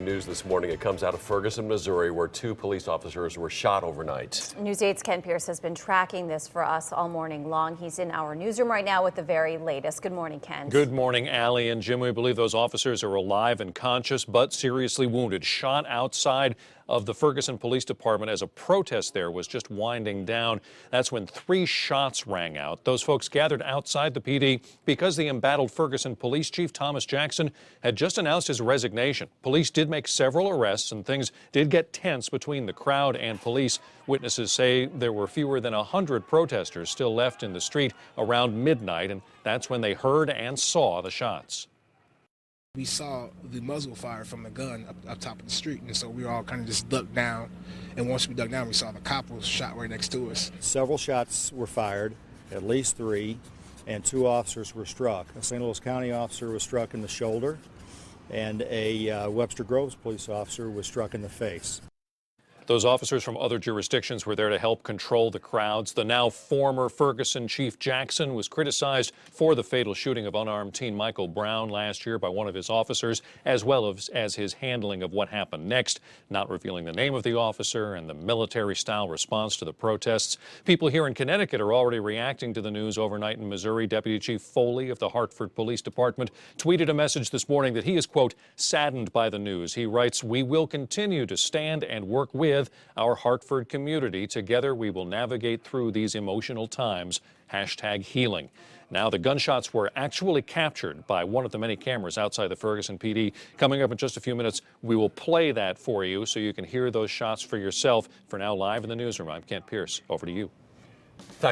news this morning. It comes out of Ferguson, Missouri, where 2 police officers were shot overnight. News 8's Ken Pierce has been tracking this for us all morning long. He's in our newsroom right now with the very latest. Good morning, Ken. Good morning, Allie and Jim. We believe those officers are alive and conscious, but seriously wounded. Shot outside of the Ferguson Police Department as a protest there was just winding down. That's when 3 shots rang out. Those folks gathered outside the PD because the embattled Ferguson Police Chief Thomas Jackson had just announced his resignation. Police did make several arrests and things did get tense between the crowd and police. Witnesses say there were fewer than 100 protesters still left in the street around midnight, and that's when they heard and saw the shots. We saw the muzzle fire from the gun up top of the street, and so we all kind of just ducked down. And once we ducked down, we saw the cop was shot right next to us. Several shots were fired, at least 3, and 2 officers were struck. A St. Louis County officer was struck in the shoulder, and a Webster Groves police officer was struck in the face. Those officers from other jurisdictions were there to help control the crowds. The now former Ferguson Chief Jackson was criticized for the fatal shooting of unarmed teen Michael Brown last year by one of his officers, as well as his handling of what happened next, not revealing the name of the officer and the military-style response to the protests. People here in Connecticut are already reacting to the news overnight in Missouri. Deputy Chief Foley of the Hartford Police Department tweeted a message this morning that he is, quote, saddened by the news. He writes, "We will continue to stand and work with our Hartford community. Together we will navigate through these emotional times. #healing. Now, the gunshots were actually captured by one of the many cameras outside the Ferguson PD. Coming up in just a few minutes, we will play that for you so you can hear those shots for yourself. For now, live in the newsroom, I'm Kent Pierce. Over to you. Thank